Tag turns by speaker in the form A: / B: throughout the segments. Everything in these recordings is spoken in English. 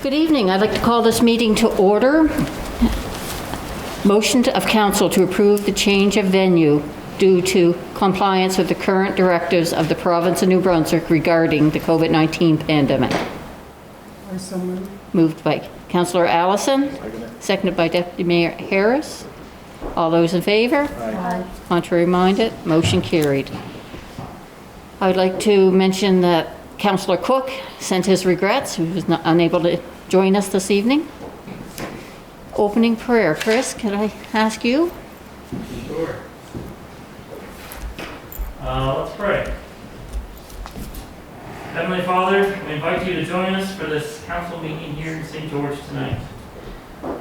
A: Good evening. I'd like to call this meeting to order. Motion of council to approve the change of venue due to compliance with the current directives of the province of New Brunswick regarding the COVID-19 pandemic.
B: I so move.
A: Moved by Councillor Allison, seconded by Deputy Mayor Harris. All those in favor?
B: Aye.
A: Contrary minded, motion carried. I would like to mention that Councillor Cook sent his regrets. He was unable to join us this evening. Opening prayer. Chris, can I ask you?
C: Sure. Let's pray. Heavenly Father, we invite you to join us for this council meeting here in St. George tonight.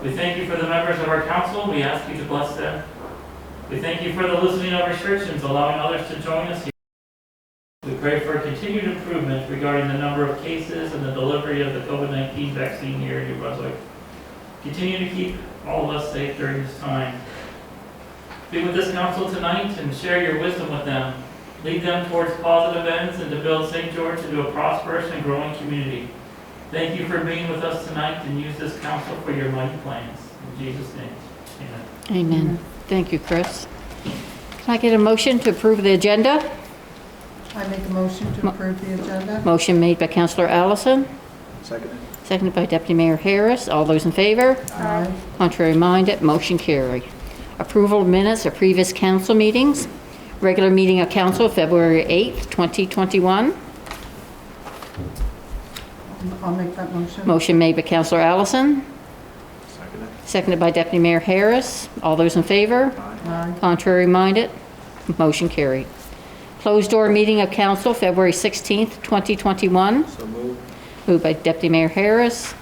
C: We thank you for the members of our council. We ask you to bless them. We thank you for the loosening of restrictions, allowing others to join us here. We pray for continued improvement regarding the number of cases and the delivery of the COVID-19 vaccine here in New Brunswick. Continue to keep all of us safe during this time. Be with this council tonight and share your wisdom with them. Lead them towards positive ends and to build St. George into a prosperous and growing community. Thank you for being with us tonight and use this council for your mighty plans. In Jesus' name, amen.
A: Amen. Thank you, Chris. Can I get a motion to approve the agenda?
B: I make a motion to approve the agenda.
A: Motion made by Councillor Allison,
D: Seconded.
A: seconded by Deputy Mayor Harris. All those in favor?
B: Aye.
A: Contrary minded, motion carried. Approval of minutes of previous council meetings. Regular meeting of council, February 8th, 2021.
B: I'll make that motion.
A: Motion made by Councillor Allison,
D: Seconded.
A: seconded by Deputy Mayor Harris. All those in favor?
B: Aye.
A: Contrary minded, motion carried. Closed door meeting of council, February 16th, 2021.
D: So moved.
A: Moved by Deputy Mayor Harris,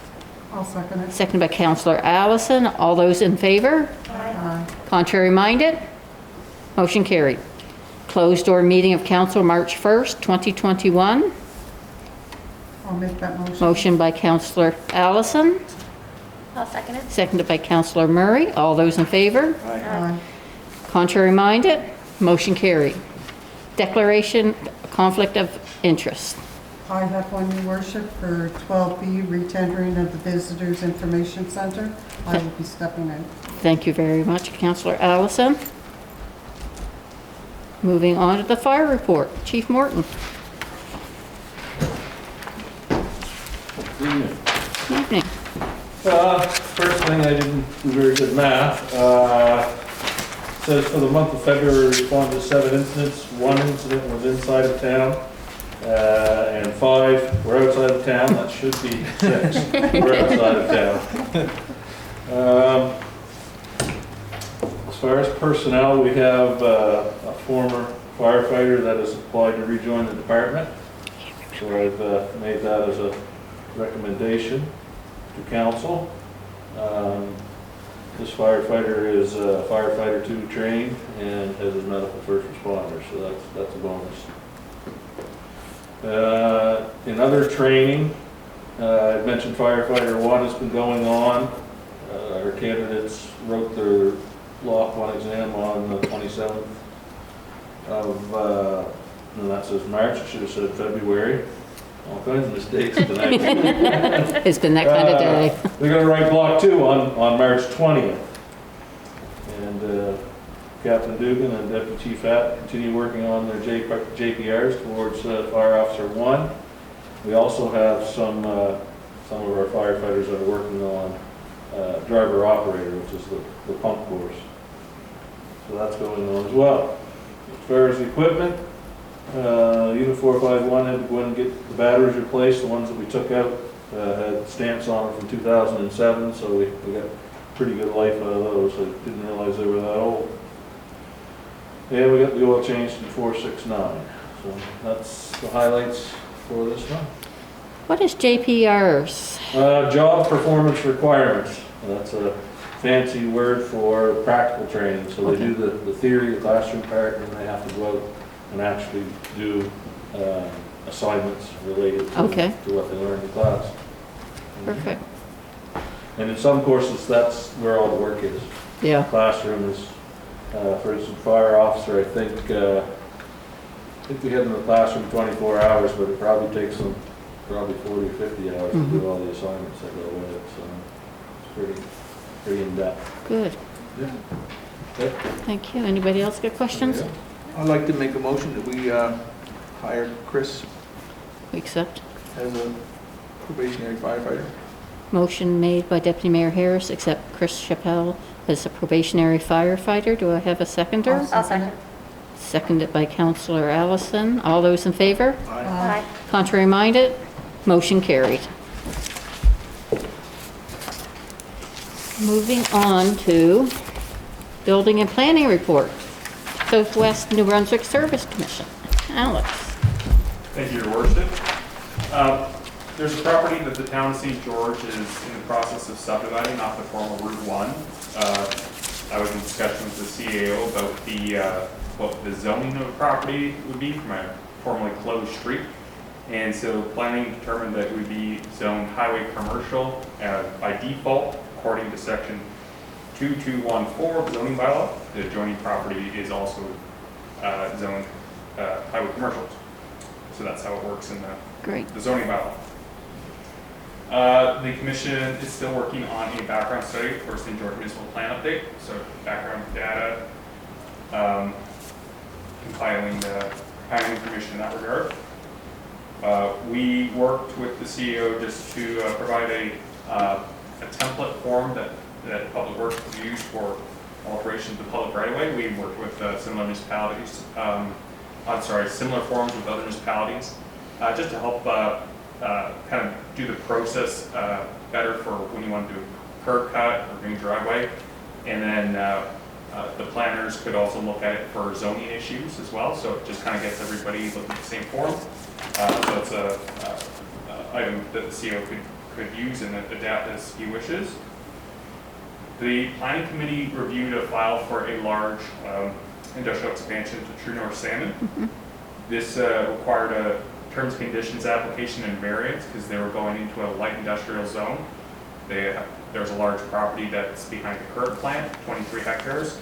B: I'll second it.
A: seconded by Councillor Allison. All those in favor?
B: Aye.
A: Contrary minded, motion carried. Closed door meeting of council, March 1st, 2021.
B: I'll make that motion.
A: Motion by Councillor Allison,
E: I'll second it.
A: seconded by Councillor Murray. All those in favor?
B: Aye.
A: Contrary minded, motion carried. Declaration conflict of interest.
B: I have one, your worship, for 12B, retendering of the Visitors Information Center. I will be stepping in.
A: Thank you very much, Councillor Allison. Moving on to the fire report. Chief Morton.
F: Evening.
A: Evening.
F: First thing, I didn't do very good math. Says for the month of February, we responded to 7 incidents. 1 incident was inside of town, and 5 were outside of town. That should be 6 were outside of town. As far as personnel, we have a former firefighter that has applied to rejoin the department. So I've made that as a recommendation to council. This firefighter is firefighter 2 trained and has his medical first responder, so that's a bonus. In other training, I mentioned firefighter 1 has been going on. Our candidates wrote their Lock 1 exam on the 27th of, and that says March, it should have said February. All kinds of mistakes tonight.
A: It's been that kind of day.
F: They're going to write block 2 on March 20th. And Captain Dugan and Deputy Chief Hatt continue working on their JPRs towards Fire Officer 1. We also have some of our firefighters that are working on driver operator, which is the pump course. So that's going on as well. As far as the equipment, Unit 451 had to go in and get the batteries replaced. The ones that we took out had stamps on them from 2007, so we got pretty good life out of those. I didn't realize they were that old. And we got the oil changed in 469. So that's the highlights for this one.
A: What is JPRs?
F: Job performance requirements. That's a fancy word for practical training. So they do the theory, the classroom part, and then they have to go out and actually do assignments related to what they learned in class.
A: Perfect.
F: And in some courses, that's where all the work is.
A: Yeah.
F: Classroom is, for instance, fire officer, I think we have them in the classroom 24 hours, but it probably takes them probably 40 or 50 hours to do all the assignments that go with it, so it's pretty in-depth.
A: Good.
D: Yeah.
F: Okay.
A: Thank you. Anybody else got questions?
F: Yeah.
D: I'd like to make a motion that we hire Chris
A: We accept.
D: as a probationary firefighter.
A: Motion made by Deputy Mayor Harris, accept Chris Chappelle as a probationary firefighter. Do I have a seconder?
E: I'll second.
A: Seconded by Councillor Allison. All those in favor?
E: Aye.
A: Contrary minded? Motion carried. Moving on to Building and Planning Report. Southwest New Brunswick Service Commission. Alex.
G: Thank you, Your Worship. There's a property that the town of St. George is in the process of subdividing off the former Route 1. I was in discussion with the CAO about what the zoning of the property would be from a formerly closed street. And so planning determined that it would be zoned highway commercial by default, according to section 2214 of the zoning bylaw. The adjoining property is also zoned highway commercial. So that's how it works in
A: Great.
G: the zoning bylaw. The commission is still working on a background study for St. George Municipal Plan update. So background data, compiling the information in that regard. We worked with the CEO just to provide a template form that Public Works would use for alteration of the public right-of-way. We worked with similar municipalities, similar forms with other municipalities, just to help kind of do the process better for when you want to do a curb cut or new driveway. And then the planners could also look at it for zoning issues as well. So it just kind of gets everybody looking at the same form. So it's a item that the CEO could use and adapt as he wishes. The planning committee reviewed a file for a large industrial expansion to True North Salmon. This required a terms and conditions application and variance because they were going into a light industrial zone. There's a large property that's behind the current plant, 23 hectares.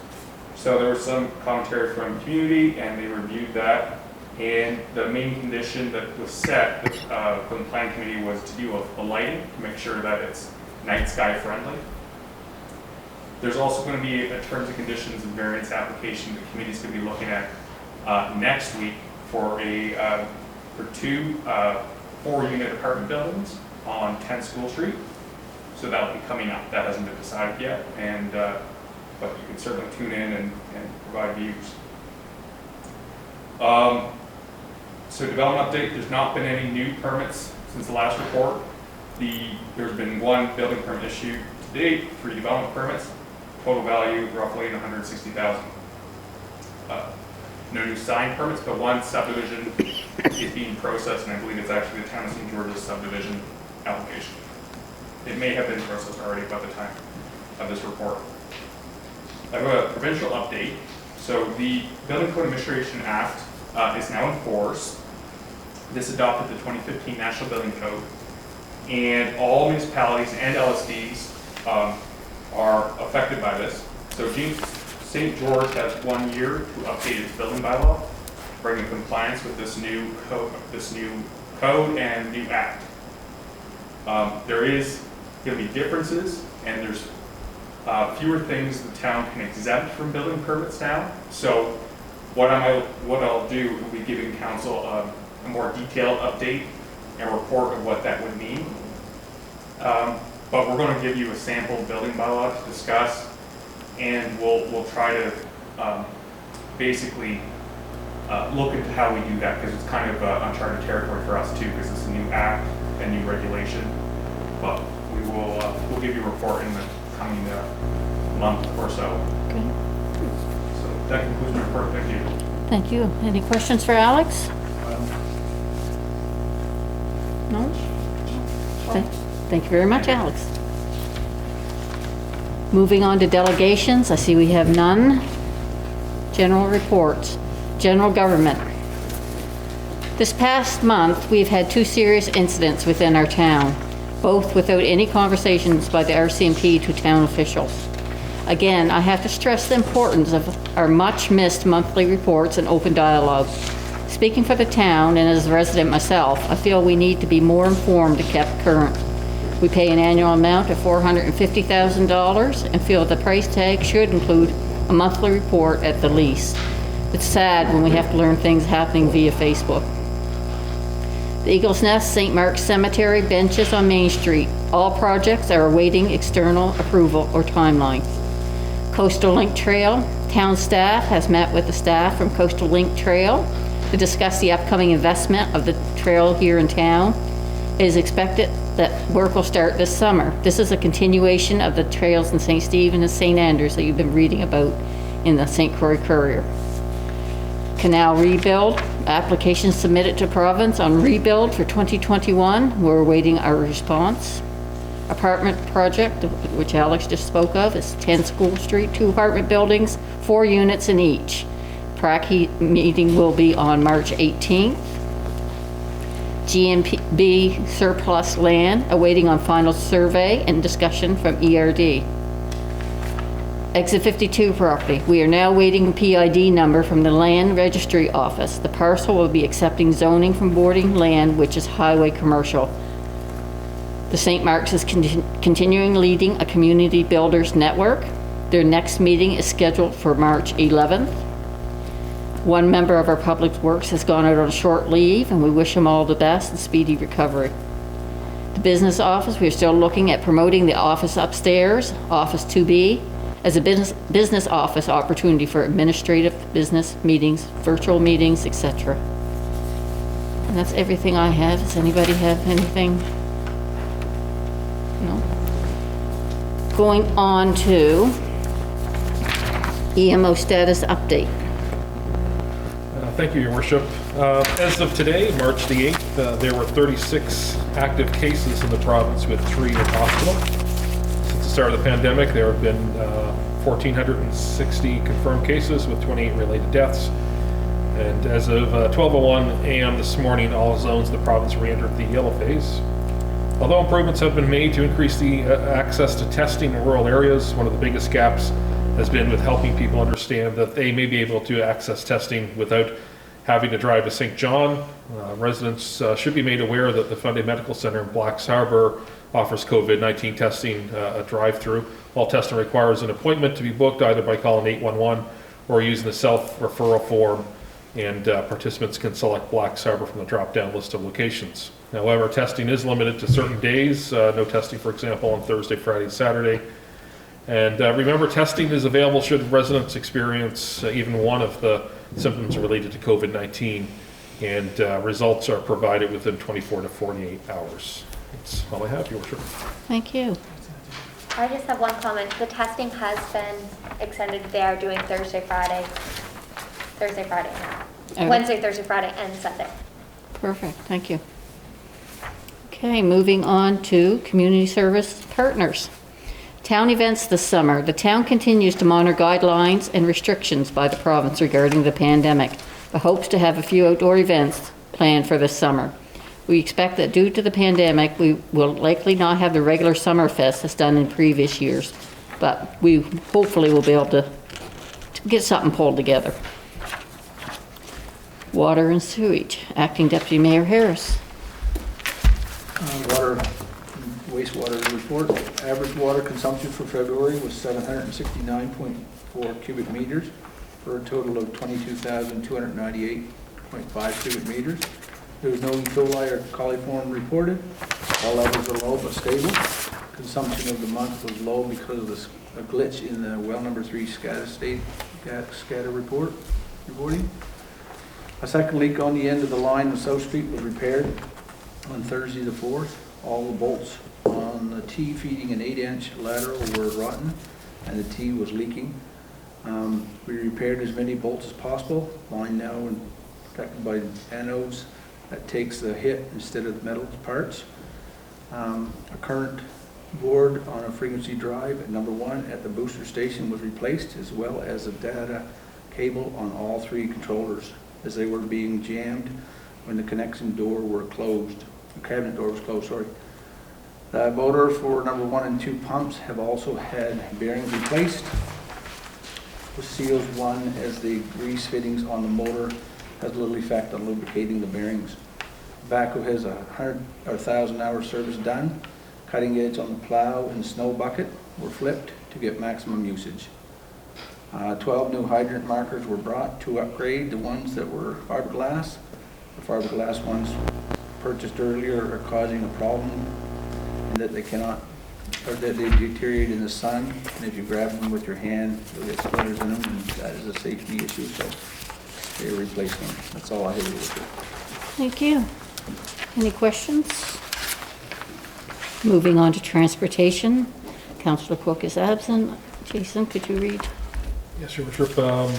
G: So there was some commentary from the community and they reviewed that. And the main condition that was set from the planning committee was to do a lighting to make sure that it's night sky friendly. There's also going to be a terms and conditions and variance application the committee's going to be looking at next week for two 4-unit apartment buildings on 10 School Street. So that'll be coming up. That hasn't been decided yet, but you can certainly tune in and provide views. So development update, there's not been any new permits since the last report. There's been one building permit issued to date, 3 development permits, total value roughly $160,000. No new sign permits, but one subdivision is being processed, and I believe it's actually the town of St. George's subdivision application. It may have been processed already by the time of this report. I have a provincial update. So the Building Code Administration Act is now in force. This adopted the 2015 National Building Code, and all municipalities and LSDs are affected by this. So St. George has 1 year to update its building bylaw, bring in compliance with this new code and new act. There is going to be differences, and there's fewer things the town can exempt from building permits now. So what I'll do will be giving council a more detailed update and report of what that would mean. But we're going to give you a sample building bylaw to discuss, and we'll try to basically look into how we do that, because it's kind of uncharted territory for us too, because it's a new act and new regulation. But we'll give you a report in the coming month or so.
A: Okay.
G: So that concludes my report. Thank you.
A: Thank you. Any questions for Alex? No? Thank you very much, Alex. Moving on to delegations, I see we have none. General reports. General government. This past month, we've had 2 serious incidents within our town, both without any conversations by the RCMP to town officials. Again, I have to stress the importance of our much-missed monthly reports and open dialogue. Speaking for the town and as a resident myself, I feel we need to be more informed and kept current. We pay an annual amount of $450,000 and feel the price tag should include a monthly report at the least. It's sad when we have to learn things happening via Facebook. The Eagle's Nest, St. Mark's Cemetery, benches on Main Street. All projects are awaiting external approval or timeline. Coastal Link Trail, town staff has met with the staff from Coastal Link Trail to discuss the upcoming investment of the trail here in town. It is expected that work will start this summer. This is a continuation of the trails in St. Stephen and St. Andrews that you've been reading about in the St. Croix Courier. Canal rebuild, application submitted to province on rebuild for 2021. We're awaiting our response. Apartment project, which Alex just spoke of, is 10 School Street, 2 apartment buildings, 4 units in each. PRAC meeting will be on March 18th. GMB surplus land, awaiting on final survey and discussion from ERD. Exit 52 property. We are now waiting a PID number from the Land Registry Office. The parcel will be accepting zoning from boarding land, which is highway commercial. The St. Mark's is continuing leading a community builders network. Their next meeting is scheduled for March 11th. One member of our Public Works has gone out on short leave, and we wish him all the best and speedy recovery. The business office, we are still looking at promoting the office upstairs, Office 2B, as a business office opportunity for administrative business meetings, virtual meetings, etc. And that's everything I have. Does anybody have anything? No? Going on to EMO status update.
H: Thank you, Your Worship. As of today, March the 8th, there were 36 active cases in the province with 3 in hospital. Since the start of the pandemic, there have been 1,460 confirmed cases with 28 related deaths. And as of 12:01 a.m. this morning, all zones of the province re-entered the yellow phase. Although improvements have been made to increase the access to testing in rural areas, one of the biggest gaps has been with helping people understand that they may be able to access testing without having to drive to St. John. Residents should be made aware that the Funday Medical Center in Blacks Harbor offers COVID-19 testing a drive-through. All testing requires an appointment to be booked either by calling 811 or using the self-referral form, and participants can select Blacks Harbor from the drop-down list of locations. However, testing is limited to certain days, no testing, for example, on Thursday, Friday, Saturday. And remember, testing is available should residents experience even one of the symptoms related to COVID-19, and results are provided within 24 to 48 hours. That's all I have, Your Worship.
A: Thank you.
E: I just have one comment. The testing has been extended. They are doing Thursday, Friday now.
A: Okay.
E: Wednesday, Thursday, Friday, and Sunday.
A: Perfect, thank you. Okay, moving on to community service partners. Town events this summer. The town continues to monitor guidelines and restrictions by the province regarding the pandemic, but hopes to have a few outdoor events planned for this summer. We expect that due to the pandemic, we will likely not have the regular summer fest as done in previous years, but we hopefully will be able to get something pulled together. Water and sewage. Acting Deputy Mayor Harris.
D: Water, wastewater report. Average water consumption for February was 769.4 cubic meters for a total of 22,298.5 cubic meters. There was no E. coli or coliform reported. All levels are low but stable. Consumption of the month was low because of a glitch in the well number 3 scatter reporting. A second leak on the end of the line on South Street was repaired on Thursday the 4th. All the bolts on the T feeding an 8-inch lateral were rotten and the T was leaking. We repaired as many bolts as possible. Line now protected by anodes that takes the hit instead of the metal parts. A current board on a frequency drive at number 1 at the booster station was replaced, as well as a data cable on all 3 controllers as they were being jammed when the connection door were closed. The cabinet door was closed, sorry. The motor for number 1 and 2 pumps have also had bearings replaced. The seals 1 as the grease fittings on the motor has little effect on lubricating the bearings. Backhoe has 100 or 1,000 hour service done. Cutting edge on the plow and snow bucket were flipped to get maximum usage. 12 new hydrant markers were brought to upgrade the ones that were fiberglass. The fiberglass ones purchased earlier are causing a problem in that they cannot, or that they deteriorate in the sun. And if you grab them with your hand, you'll get splinters in them, and that is a safety issue, so they replaced them. That's all I have to do.
A: Thank you. Any questions? Moving on to transportation. Councillor Cook is absent. Jason, could you read?
H: Yes, Your Worship.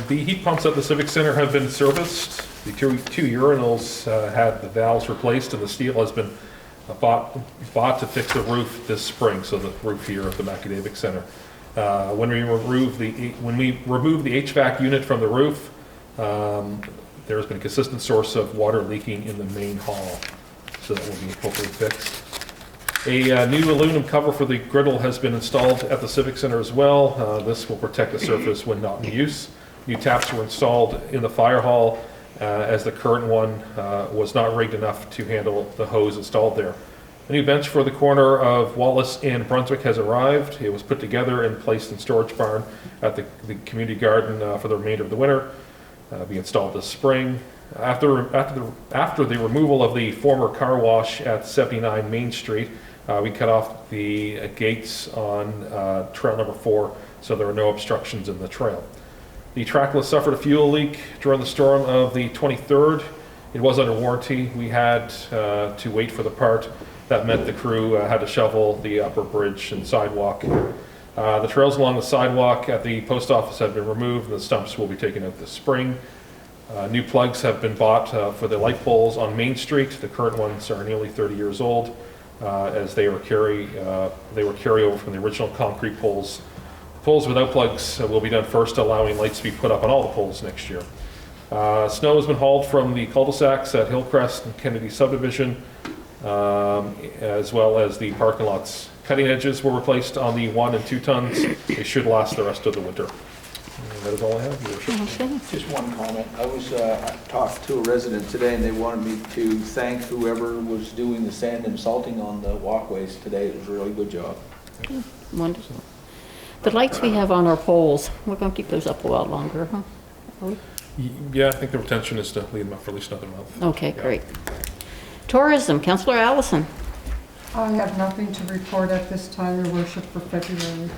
H: The heat pumps at the Civic Center have been serviced. The two urinals had the valves replaced, and the steel has been bought to fix the roof this spring, so the roof here at the Macadavic Center. When we remove the HVAC unit from the roof, there has been a consistent source of water leaking in the main hall, so that will be hopefully fixed. A new aluminum cover for the griddle has been installed at the Civic Center as well. This will protect the surface when not in use. New taps were installed in the fire hall as the current one was not rigged enough to handle the hose installed there. A new bench for the corner of Wallace and Brunswick has arrived. It was put together and placed in storage barn at the community garden for the remainder of the winter. Be installed this spring. After the removal of the former car wash at 79 Main Street, we cut off the gates on trail number 4, so there are no obstructions in the trail. The trackless suffered a fuel leak during the storm of the 23rd. It was under warranty. We had to wait for the part. That meant the crew had to shovel the upper bridge and sidewalk. The trails along the sidewalk at the post office have been removed, and the stumps will be taken out this spring. New plugs have been bought for the light poles on Main Street. The current ones are nearly 30 years old, as they were carryover from the original concrete poles. Poles without plugs will be done first, allowing lights to be put up on all the poles next year. Snow has been hauled from the cul-de-sacs at Hillcrest and Kennedy Subdivision, as well as the parking lots. Cutting edges were replaced on the 1 and 2 tons. They should last the rest of the winter. And that is all I have, Your Worship.
A: Okay.
D: Just one comment. I talked to a resident today, and they wanted me to thank whoever was doing the sand and salting on the walkways today. It was a really good job.
A: Wonderful. The lights we have on our poles, we're going to keep those up a while longer, huh? Are we?
H: Yeah, I think the intention is to leave them up for at least another month.
A: Okay, great. Tourism, Councillor Allison.
B: I have nothing to report at this time, Your Worship, for February.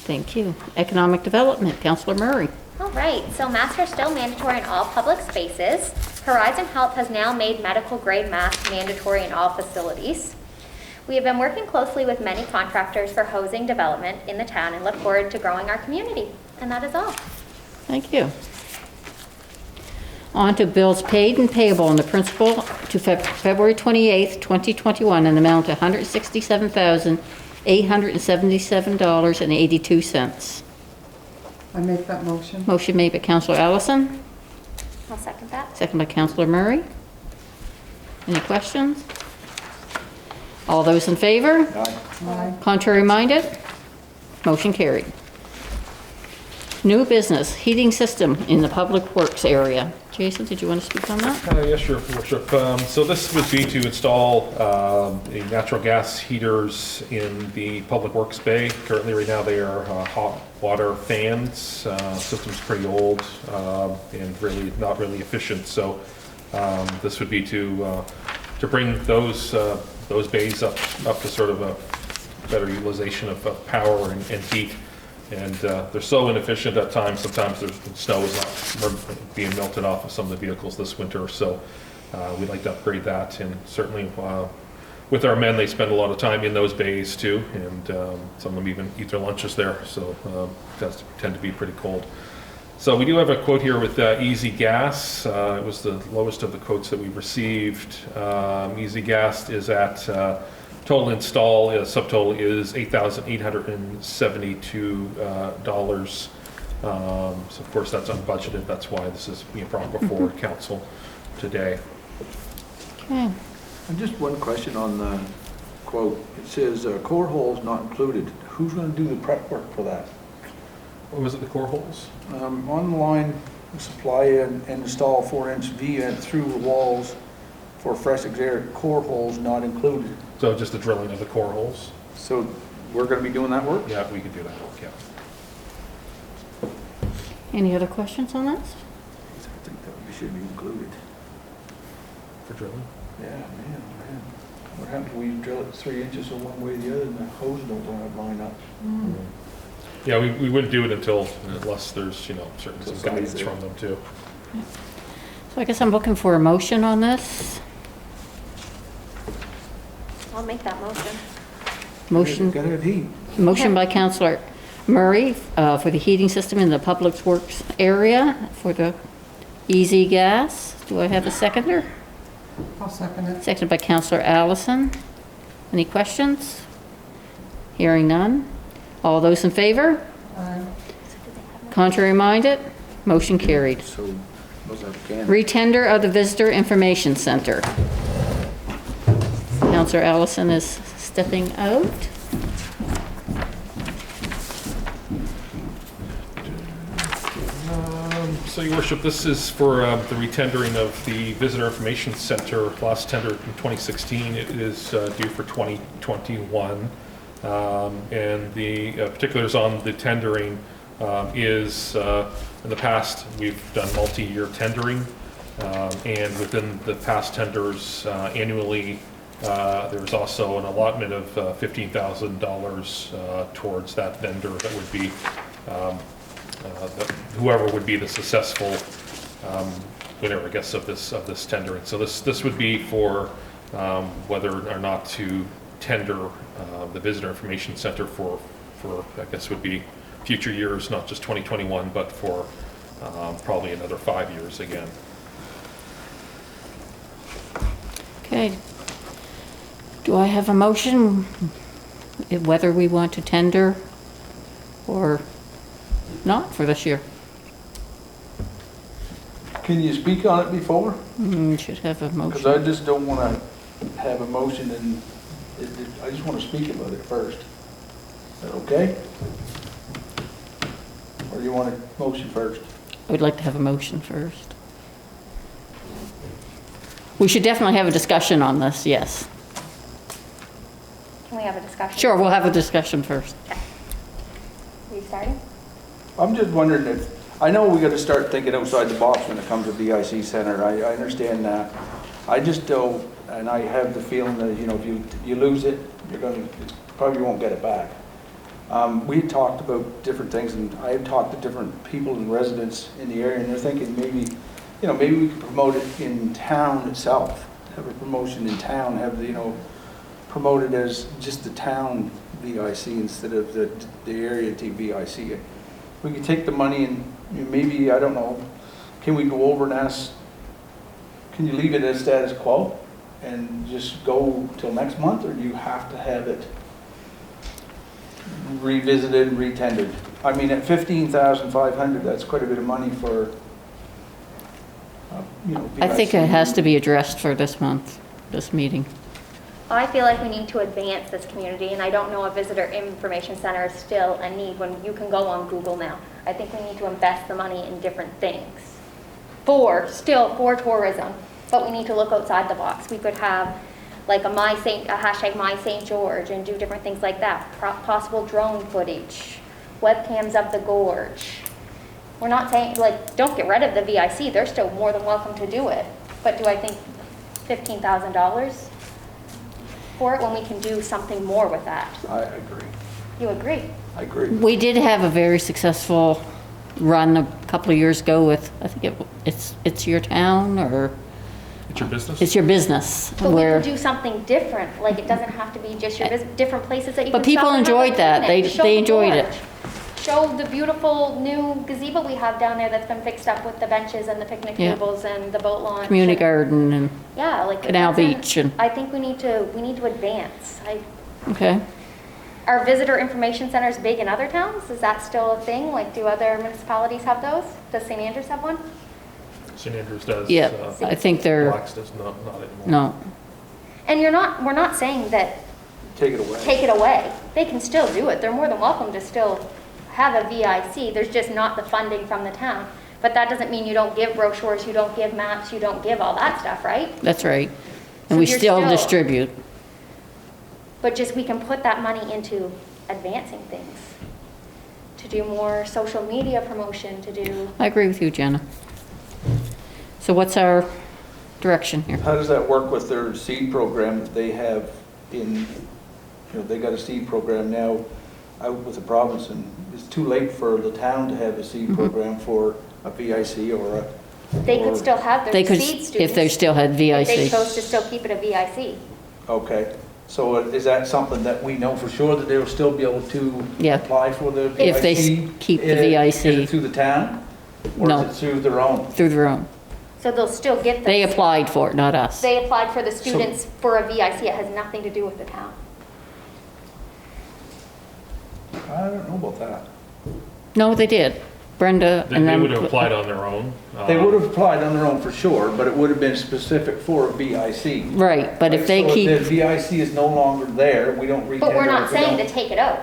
A: Thank you. Economic Development, Councillor Murray.
E: All right, so masks are still mandatory in all public spaces. Horizon Health has now made medical grade masks mandatory in all facilities. We have been working closely with many contractors for housing development in the town and look forward to growing our community. And that is all.
A: Thank you. On to bills paid and payable in the principal to February 28th, 2021, in the amount of $167,877.82.
B: I make that motion.
A: Motion made by Councillor Allison,
E: I'll second that.
A: second by Councillor Murray. Any questions? All those in favor?
B: Aye.
A: Contrary minded? Motion carried. New business, heating system in the public works area. Jason, did you want to speak on that?
H: Yes, Your Worship. So this would be to install the natural gas heaters in the Public Works Bay. Currently, right now, they are hot water fans. System's pretty old and really not really efficient. So this would be to bring those bays up to sort of a better utilization of power and heat. And they're so inefficient at times. Sometimes the snow is not being melted off of some of the vehicles this winter. So we'd like to upgrade that. And certainly with our men, they spend a lot of time in those bays too. And some of them even eat their lunches there. So it does tend to be pretty cold. So we do have a quote here with Easy Gas. It was the lowest of the quotes that we received. Easy Gas is at total install, subtotal is $8,872. So of course that's unbudgeted. That's why this is being brought before council today.
A: Okay.
D: And just one question on the quote. It says core holes not included. Who's going to do the prep work for that?
H: What was it, the core holes?
D: On the line Supply and install 4-inch V-vent through walls for fresh air core holes not included.
H: So just the drilling of the core holes?
D: So we're gonna be doing that work?
H: Yeah, we could do that, yeah.
A: Any other questions on this?
D: I think that should be included.
H: For drilling?
D: Yeah, man. What happens if we drill it 3 inches or one way or the other and the hose don't line up?
H: Yeah, we wouldn't do it unless there's, certain
D: Until
H: some guidance
D: somebody's
H: from them too.
A: So I guess I'm looking for a motion on this.
E: I'll make that motion.
A: Motion.
D: Gotta have heat.
A: Motion by Counselor Murray for the heating system in the Public Works area for the easy gas. Do I have a seconder?
B: I'll second it.
A: Seconded by Counselor Allison. Any questions? Hearing none. All those in favor?
B: Aye.
A: Contrary minded? Motion carried.
D: So, those are can.
A: Retender of the Visitor Information Center. Counselor Allison is stepping out.
H: So, Your Worship, this is for the retendering of the Visitor Information Center, last tender in 2016. It is due for 2021. And the particulars on the tendering is, in the past, we've done multi-year tendering. And within the past tenders annually, there was also an allotment of $15,000 towards that vendor that would be whoever would be the successful winner, I guess, of this tendering. So this would be for whether or not to tender the Visitor Information Center for I guess would be future years, not just 2021, but for probably another 5 years again.
A: Okay. Do I have a motion whether we want to tender or not for this year?
D: Can you speak on it before?
A: Should have a
D: Because
A: motion.
D: I just don't want to have a motion and I just want to speak about it first. Is that okay? Or do you want a motion first?
A: I would like to have a motion first. We should definitely have a discussion on this, yes.
E: Can we have a discussion?
A: Sure, we'll have a discussion first.
E: Are you starting?
D: I'm just wondering if, I know we got to start thinking outside the box when it comes to VIC Center. I understand that. I just don't, and I have the feeling that, if you lose it, probably won't get it back. We had talked about different things, and I had talked to different people and residents in the area, and they're thinking maybe we could promote it in town itself, have a promotion in town, have promote it as just the town VIC instead of the area VIC. We could take the money and maybe, I don't know, can we go over and ask, can you leave it as status quo and just go till next month, or do you have to have it revisited and retendered? I mean, at $15,500, that's quite a bit of money for, VIC.
A: I think it has to be addressed for this month, this meeting.
E: I feel like we need to advance this community, and I don't know if Visitor Information Center is still a need when you can go on Google now. I think we need to invest the money in different things for tourism, but we need to look outside the box. We could have like a hashtag My St. George and do different things like that. Possible drone footage, webcams of the gorge. We're not saying, don't get rid of the VIC. They're still more than welcome to do it. But do I think $15,000 for it when we can do something more with that?
D: I agree.
E: You agree?
D: I agree.
A: We did have a very successful run a couple of years ago with, I think it's your town, or
H: It's your business?
A: it's your business,
E: But we
A: where,
E: can do something different. Like, it doesn't have to be just your business, different places that you
A: But
E: can
A: people
E: stop and have a
A: enjoyed that.
E: picnic. Show
A: They
E: the
A: enjoyed it.
E: gorge. Show the beautiful new gazebo we have down there that's been fixed up with the benches and the picnic
A: Yeah.
E: tables and the boat launch.
A: community
E: and-
A: garden and,
E: Yeah, like.
A: Canal
E: that's
A: Beach and-
E: I think we need to advance.
A: okay.
E: Are visitor information centers big in other towns? Is that still a thing? Like, do other municipalities have those? Does St. Andrews have one?
H: St. Andrews does.
A: Yeah, I think they're,
H: Blacks does not anymore.
A: no.
E: And we're not saying that
D: Take it away.
E: take it away. They can still do it. They're more than welcome to still have a VIC. There's just not the funding from the town. But that doesn't mean you don't give brochures, you don't give maps, you don't give all that stuff, right?
A: That's right.
E: So
A: And we
E: you're
A: still
E: still-
A: distribute.
E: But just, we can put that money into advancing things, to do more social media promotion, to do,
A: I agree with you, Jenna. So what's our direction here?
D: How does that work with their seed program that they have they got a seed program now out with the province, and it's too late for the town to have a seed program for a VIC or a...
E: they could still have
A: They
E: their
A: could,
E: seed students.
A: if they still had
E: If they
A: VIC.
E: chose to still keep it a VIC.
D: Okay, so is that something that we know for sure that they'll still be able to
A: Yeah.
D: apply for the VIC?
A: If they keep the
D: Is
A: VIC.
D: it through the town? Or
A: No.
D: is it through their own?
A: Through their own.
E: So they'll still get
A: They
E: this.
A: applied for it, not us.
E: They applied for the students for a VIC. It has nothing to do with the town.
D: I don't know about that.
A: No, they did. Brenda
H: They
A: and then.
H: would have applied on their own.
D: They would have applied on their own for sure, but it would have been specific for a VIC.
A: Right, but if they
D: So
A: keep,
D: if the VIC is no longer there, we don't retender.
E: But we're not
D: if we
E: saying
D: don't-
E: to take it out.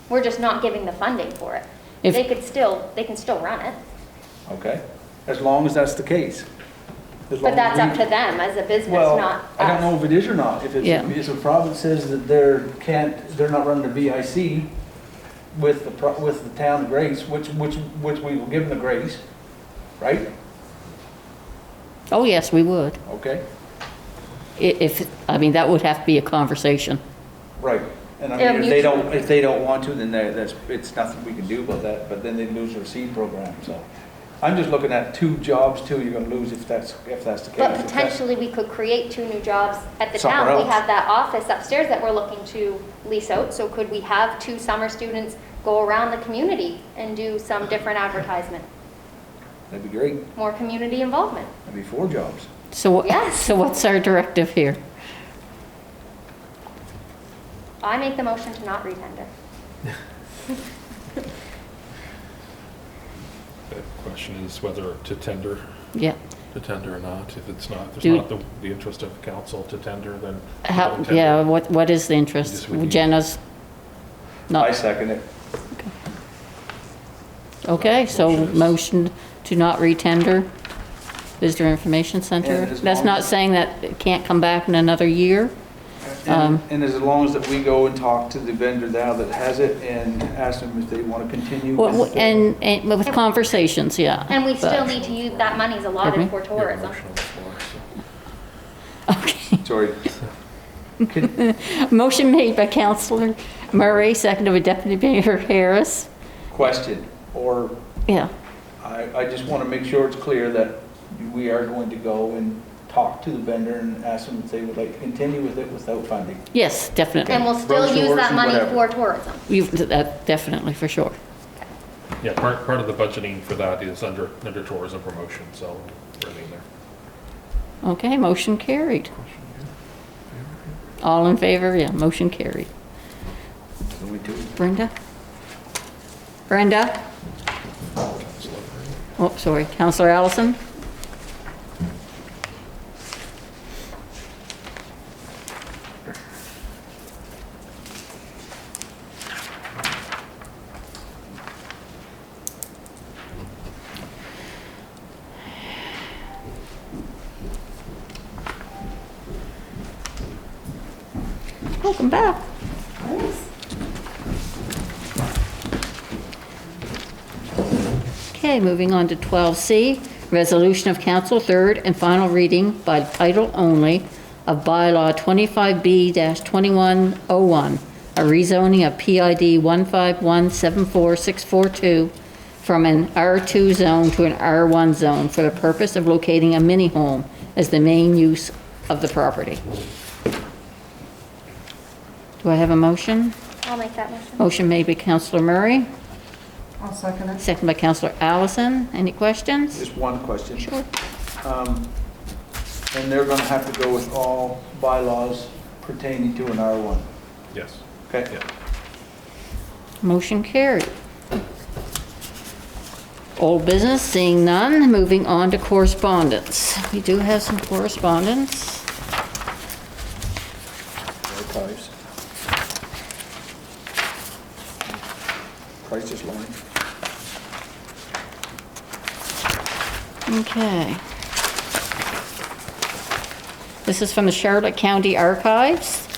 E: We're just not giving the funding for it.
A: If-
E: They can still run it.
D: Okay, as long as that's the case. As long
E: But
D: as
E: that's
D: we-
E: up to them as a business,
D: Well,
E: not
D: I don't know
E: us.
D: if it is or not. If
A: Yeah.
D: it's, if a province says that they're not running a VIC with the town of Grace, which we will give them the grace, right?
A: oh, yes, we would.
D: Okay,
A: I mean, that would have to be a conversation.
D: right. And I
E: Yeah,
D: mean,
E: mutual.
D: if they don't want to, then it's nothing we can do about that, but then they lose their seed program, so. I'm just looking at 2 jobs too you're gonna lose if that's the case.
E: But
D: If that's-
E: potentially, we could create 2 new jobs at the
D: Somewhere
E: town. We
D: else.
E: have that office upstairs that we're looking to lease out. So could we have 2 summer students go around the community and do some different advertisement?
D: That'd be great.
E: More community involvement.
D: That'd be 4 jobs.
E: Yes.
A: So what's our directive here?
E: I make the motion to not retender.
H: The question is whether to tender
A: Yeah.
H: or not. If it's not, if
A: Do-
H: there's not the interest of council to tender, then.
A: How,
H: don't tender.
A: yeah, what is the interest?
H: Just with you.
A: Jenna's
D: I
A: not,
D: second it.
A: okay, so
H: Motion is-
A: motion to not retender Visitor Information Center.
D: And as
A: That's
D: long
A: not
D: as-
A: saying that it can't come back in another year.
D: And as long as that we go and talk to the vendor now that has it and ask them if they want to continue.
A: Well,
D: with it.
A: and with conversations, yeah.
E: And we still
A: but-
E: need to use, that money's
A: Pardon
E: allotted
A: me?
E: for
H: You have a
E: tourism.
H: motion on the floor, so.
A: Okay.
D: Sorry.
A: Motion made by Councillor Murray, seconded by Deputy Mayor Harris.
D: Question, or
A: Yeah,
D: I just want to make sure it's clear that we are going to go and talk to the vendor and ask them if they would like to continue with it without funding.
A: yes, definitely.
E: And we'll still use
D: Brochures
E: that
D: and
E: money
D: whatever.
E: for tourism.
A: Definitely, for sure.
H: Yeah, part of the budgeting for that is under tourism promotion, so we're in there.
A: Okay, motion carried. All in favor? Yeah, motion carried.
D: So we do.
A: Brenda? Brenda? Oh, sorry, Councillor Allison? Welcome back. Okay, moving on to 12C, resolution of council, third and final reading by title only of bylaw 25B-2101, a rezoning of PID 15174-642 from an R2 zone to an R1 zone for the purpose of locating a mini home as the main use of the property. Do I have a motion?
E: I'll make that motion.
A: Motion made by Councillor Murray,
B: I'll second it.
A: second by Councillor Allison. Any questions?
D: Just one question.
A: Sure.
D: And they're going to have to go with all bylaws pertaining to an R1.
H: Yes.
D: Okay?
H: Yeah.
A: Motion carried. Old business, seeing none, moving on to correspondence. We do have some correspondence.
D: Archives. Crisis line.
A: Okay. This is from the Charlotte County Archives.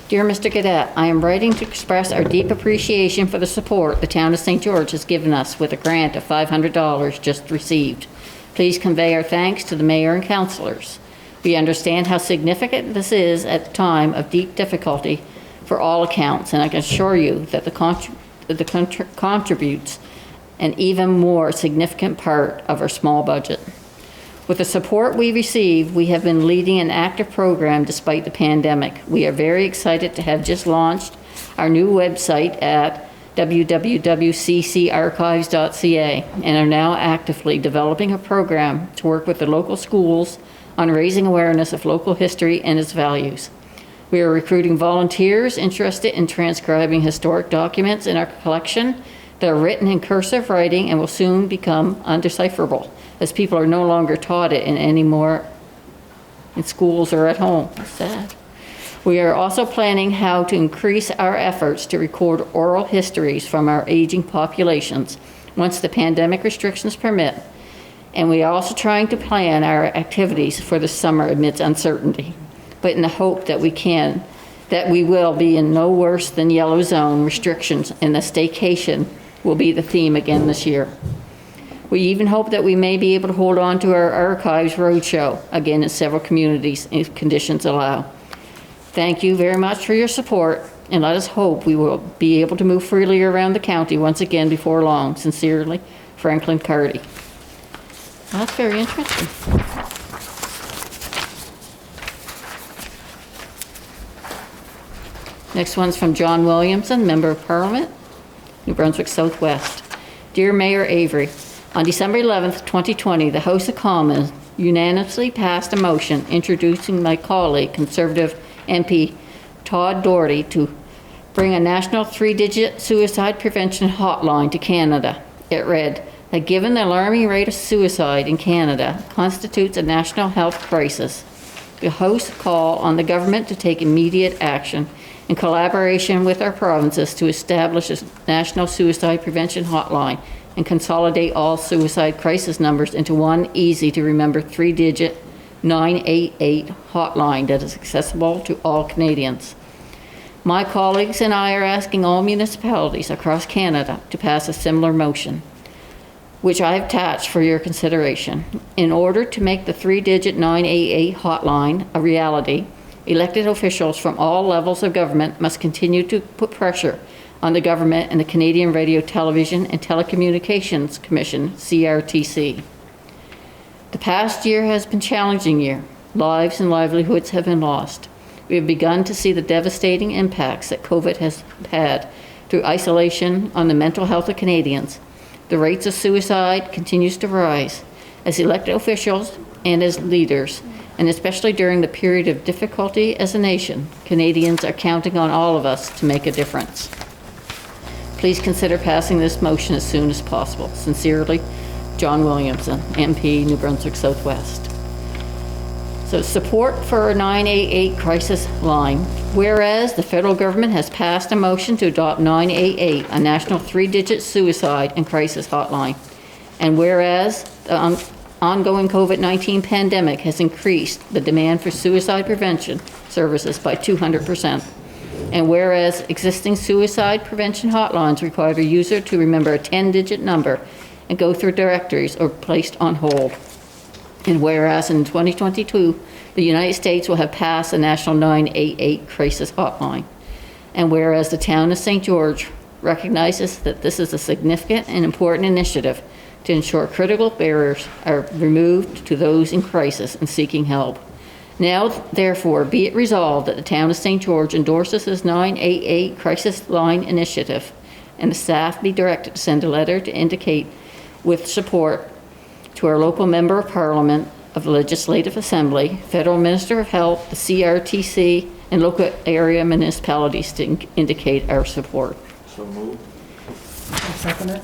A: Dear Mr. Cadet, I am writing to express our deep appreciation for the support the town of St. George has given us with a grant of $500 just received. Please convey our thanks to the mayor and councilors. We understand how significant this is at a time of deep difficulty for all accounts, and I can assure you that the contributes an even more significant part of our small budget. With the support we receive, we have been leading an active program despite the pandemic. We are very excited to have just launched our new website at www.cccarchives.ca and are now actively developing a program to work with the local schools on raising awareness of local history and its values. We are recruiting volunteers interested in transcribing historic documents in our collection that are written in cursive writing and will soon become undecipherable, as people are no longer taught it anymore in schools or at home. That's sad. We are also planning how to increase our efforts to record oral histories from our aging populations once the pandemic restrictions permit. And we are also trying to plan our activities for the summer amidst uncertainty, but in the hope that we will be in no worse than yellow zone restrictions, and the staycation will be the theme again this year. We even hope that we may be able to hold on to our Archives Roadshow again in several communities if conditions allow. Thank you very much for your support, and let us hope we will be able to move freely around the county once again before long. Sincerely, Franklin Carty. That's very interesting. Next one's from John Williamson, Member of Parliament, New Brunswick Southwest. Dear Mayor Avery, on December 11th, 2020, the House of Commons unanimously passed a motion introducing my colleague, Conservative MP Todd Doherty, to bring a national 3-digit suicide prevention hotline to Canada. It read that given the alarming rate of suicide in Canada constitutes a national health crisis, the House call on the government to take immediate action in collaboration with our provinces to establish a national suicide prevention hotline and consolidate all suicide crisis numbers into one easy-to-remember 3-digit 988 hotline that is accessible to all Canadians. My colleagues and I are asking all municipalities across Canada to pass a similar motion, which I have attached for your consideration. In order to make the 3-digit 988 hotline a reality, elected officials from all levels of government must continue to put pressure on the government and the Canadian Radio, Television and Telecommunications Commission, CRTC. The past year has been a challenging year. Lives and livelihoods have been lost. We have begun to see the devastating impacts that COVID has had through isolation on the mental health of Canadians. The rates of suicide continues to rise. As elected officials and as leaders, and especially during the period of difficulty as a nation, Canadians are counting on all of us to make a difference. Please consider passing this motion as soon as possible. Sincerely, John Williamson, MP, New Brunswick Southwest. So support for a 988 crisis line. Whereas the federal government has passed a motion to adopt 988, a national 3-digit suicide and crisis hotline. And whereas the ongoing COVID-19 pandemic has increased the demand for suicide prevention services by 200%. And whereas existing suicide prevention hotlines require the user to remember a 10-digit number and go through directories or placed on hold. And whereas in 2022, the United States will have passed a national 988 crisis hotline. And whereas the town of St. George recognizes that this is a significant and important initiative to ensure critical barriers are removed to those in crisis and seeking help. Now, therefore, be it resolved that the town of St. George endorses this 988 crisis line initiative, and the staff be directed to send a letter to indicate with support to our local Member of Parliament of the Legislative Assembly, Federal Minister of Health, the CRTC, and local area municipalities to indicate our support.
F: So moved.
B: I'll second it.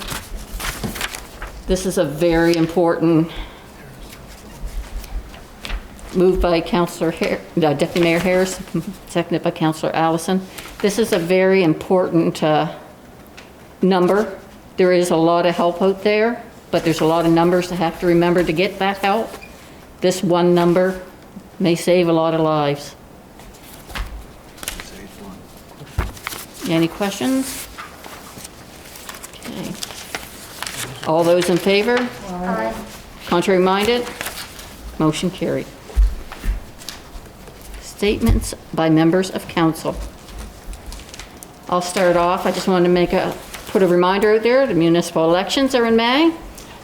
A: This is a very important move by Deputy Mayor Harris, seconded by Councillor Allison. This is a very important number. There is a lot of help out there, but there's a lot of numbers to have to remember to get that help. This one number may save a lot of lives. Any questions? Okay. All those in favor?
E: Aye.
A: Contrary minded? Motion carried. Statements by members of council. I'll start off. I just wanted to put a reminder out there. The municipal elections are in May.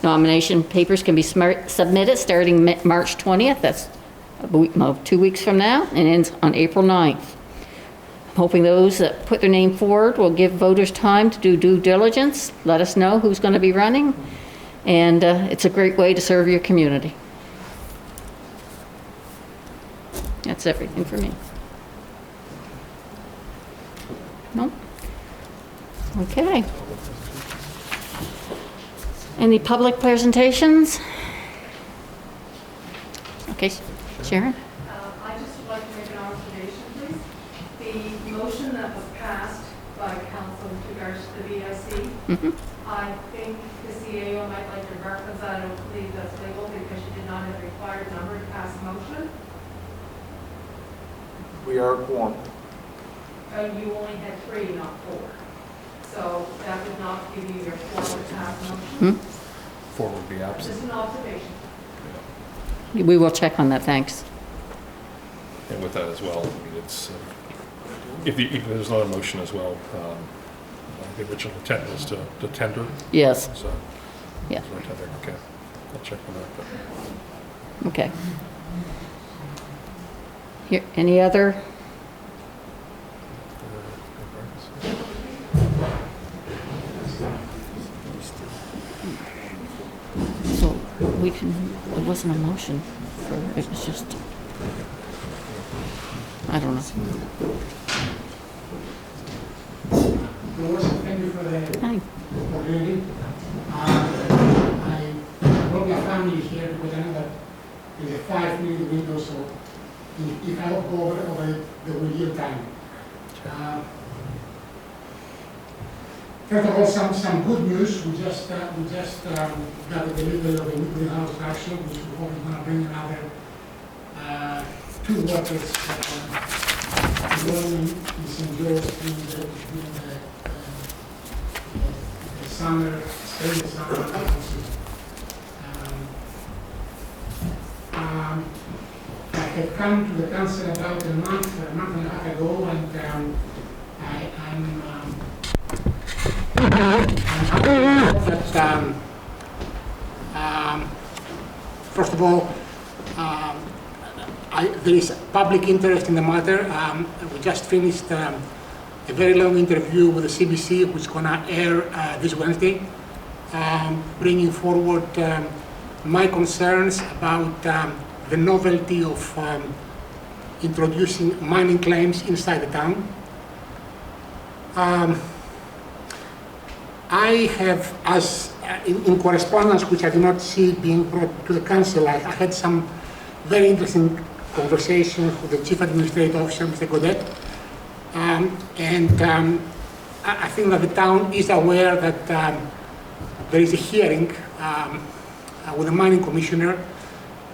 A: Nomination papers can be submitted starting March 20th. That's 2 weeks from now, and ends on April 9th. I'm hoping those that put their name forward will give voters time to do due diligence. Let us know who's going to be running. And it's a great way to serve your community. That's everything for me. No? Okay. Any public presentations? Okay, Sharon?
I: I just would like to make an observation, please. The motion that was passed by council with regards to the VIC, I think the CAO might like to reference that. I don't believe that's legal because she did not have the required number to pass a motion.
D: We are a quorum.
I: You only had 3, not 4. So that would not give you your 4 to pass a motion.
H: 4 would be absent.
I: Just an observation.
A: We will check on that, thanks.
H: And with that as well, I mean, it's, if there's not a motion as well, the original intent was to tender.
A: Yes,
H: So,
A: yeah,
H: there's no tender. Okay, I'll check on that. But
A: okay. Here, any other? So we can, it wasn't a motion for, it was just, I don't know.
J: Thank you for the
A: Hi.
J: opportunity. I brought my family here because I know that there's a 5-minute window, so if I don't go over it, there will be time. First of all, some good news. We just got the delivery of a new greenhouse structure, which we hope is going to bring another 2 workers. One in St. George during the summer, spring, summer. I had come to the council about a month and a half ago, and I'm that first of all, there is public interest in the matter. We just finished a very long interview with the CBC, which is going to air this Wednesday, bringing forward my concerns about the novelty of introducing mining claims inside the town. I have, as in correspondence, which I do not see being brought to the council, I had some very interesting conversations with the Chief Administrative Officer, Mr. Godet, and I think that the town is aware that there is a hearing with the Mining Commissioner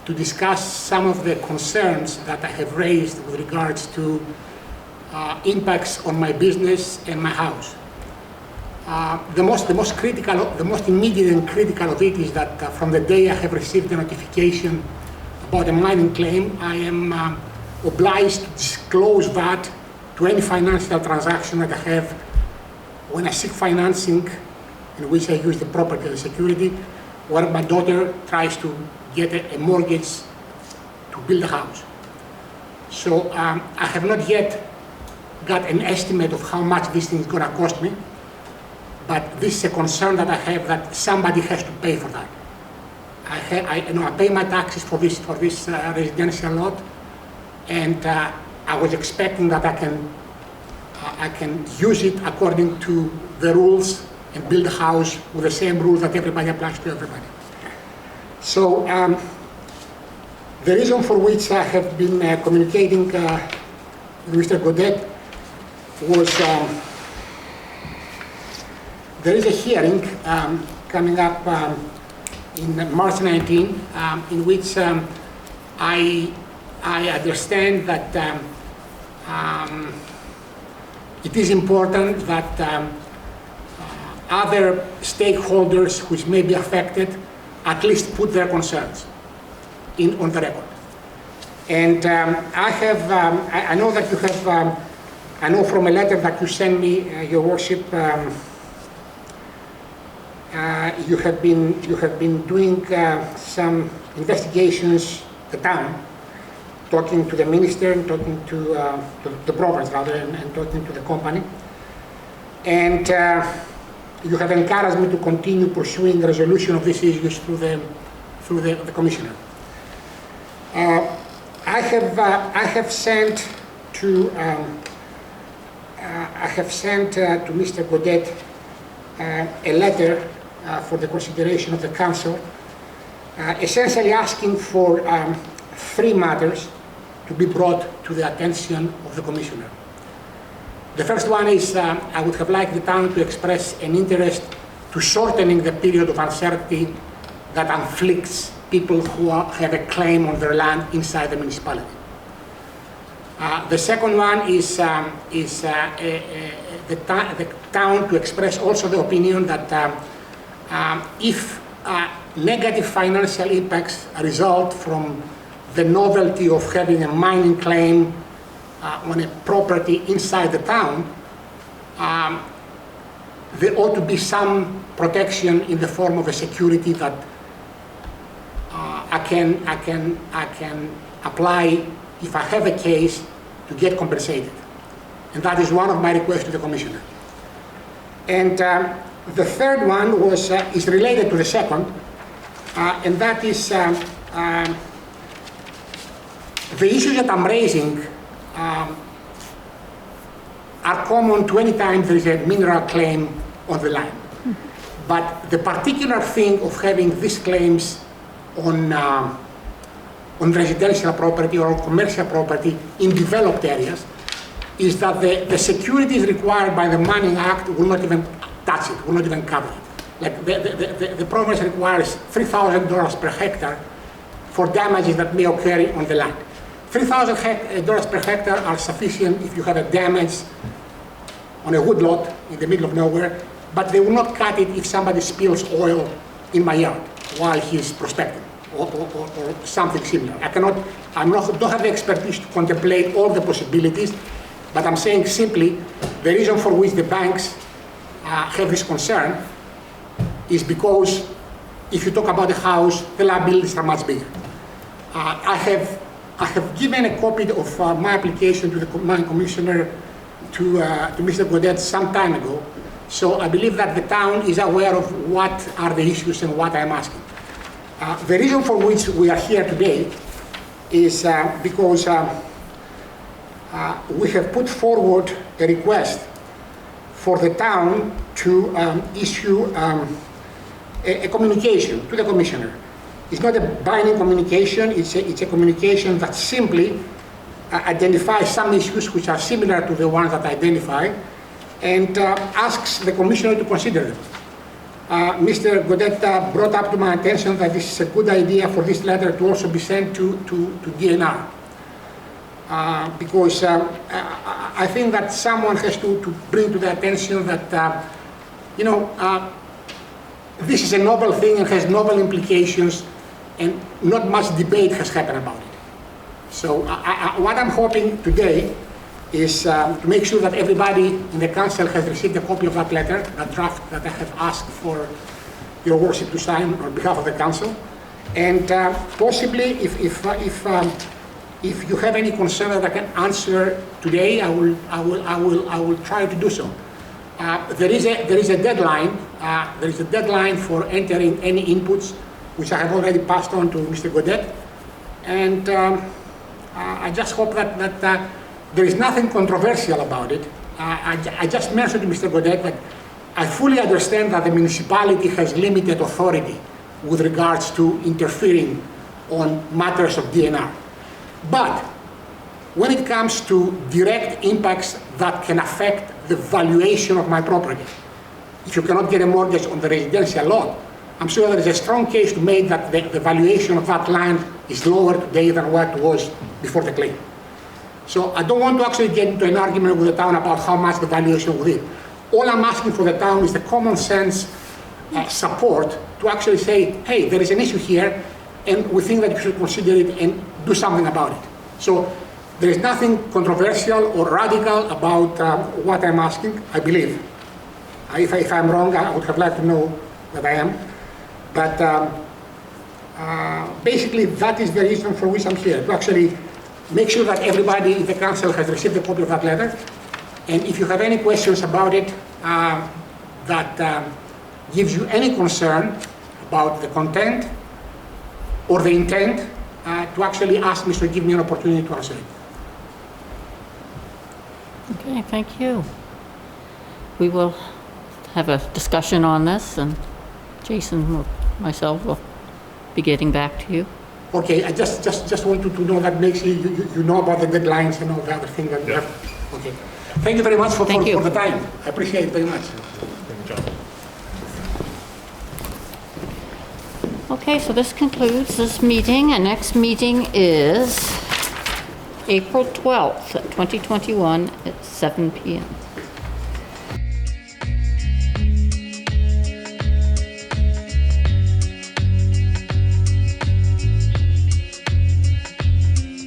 J: to discuss some of the concerns that I have raised with regards to impacts on my business and my house. The most immediate and critical of it is that from the day I have received the notification about a mining claim, I am obliged to disclose that to any financial transaction that I have when I seek financing in which I use the property as security, where my daughter tries to get a mortgage to build a house. So I have not yet got an estimate of how much this thing is going to cost me, but this is a concern that I have, that somebody has to pay for that. I pay my taxes for this residential lot, and I was expecting that I can use it according to the rules and build a house with the same rules that everybody applies to everybody. So the reason for which I have been communicating with Mr. Godet was there is a hearing coming up in March 19, in which I understand that it is important that other stakeholders which may be affected at least put their concerns on the record. And I know that you have, I know from a letter that you sent me, Your Worship, you have been doing some investigations, the town, talking to the minister and talking to the province rather, and talking to the company. And you have encouraged me to continue pursuing the resolution of these issues through the commissioner. I have sent to Mr. Godet a letter for the consideration of the council, essentially asking for 3 matters to be brought to the attention of the commissioner. The first one is I would have liked the town to express an interest to shortening the period of uncertainty that afflicts people who have a claim on their land inside the municipality. The second one is the town to express also the opinion that if negative financial impacts result from the novelty of having a mining claim on a property inside the town, there ought to be some protection in the form of a security that I can apply if I have a case to get compensated. And that is one of my requests to the commissioner. And the third one is related to the second, and that is the issues that I'm raising are common to any time there is a mineral claim on the land. But the particular thing of having these claims on residential property or commercial property in developed areas is that the securities required by the Mining Act will not even touch it, will not even cover it. Like the province requires $3,000 per hectare for damages that may occur on the land. $3,000 per hectare are sufficient if you have a damage on a woodlot in the middle of nowhere, but they will not cut it if somebody spills oil in my yard while he's prospecting or something similar. Don't have the expertise to contemplate all the possibilities, but I'm saying simply the reason for which the banks have this concern is because if you talk about a house, the liabilities are much bigger. I have given a copy of my application to the mine commissioner to Mr. Godet some time ago, so I believe that the town is aware of what are the issues and what I'm asking. The reason for which we are here today is because we have put forward a request for the town to issue a communication to the commissioner. It's not a binding communication, it's a communication that simply identifies some issues which are similar to the ones that I identified and asks the commissioner to consider them. Mr. Godet brought up to my attention that this is a good idea for this letter to also be sent to DNR. Because I think that someone has to bring to the attention that, this is a novel thing and has novel implications, and not much debate has happened about it. So what I'm hoping today is to make sure that everybody in the council has received a copy of that letter, that draft that I have asked for your worship to sign on behalf of the council. And possibly, if you have any concern that I can answer today, I will try to do so. There is a deadline. There is a deadline for entering any inputs, which I have already passed on to Mr. Godet. And I just hope that there is nothing controversial about it. I just mentioned to Mr. Godet that I fully understand that the municipality has limited authority with regards to interfering on matters of DNR. But when it comes to direct impacts that can affect the valuation of my property, if you cannot get a mortgage on the residential lot, I'm sure there is a strong case to make that the valuation of that land is lower today than what it was before the claim. So I don't want to actually get into an argument with the town about how much the valuation will be. All I'm asking for the town is the common sense support to actually say, hey, there is an issue here, and we think that you should consider it and do something about it. So there is nothing controversial or radical about what I'm asking, I believe. If I'm wrong, I would have liked to know that I am. But basically, that is the reason for which I'm here, to actually make sure that everybody in the council has received a copy of that letter. And if you have any questions about it that gives you any concern about the content or the intent, to actually ask me to give me an opportunity to answer it.
A: Okay, thank you. We will have a discussion on this, and Jason or myself will be getting back to you.
J: Okay, I just wanted to know that makes you know about the deadlines and all the other things that you have. Okay. Thank you very much for the time. I appreciate it very much.
H: Thank you, John.
A: Okay, so this concludes this meeting, and next meeting is April 12th, 2021 at 7 p.m.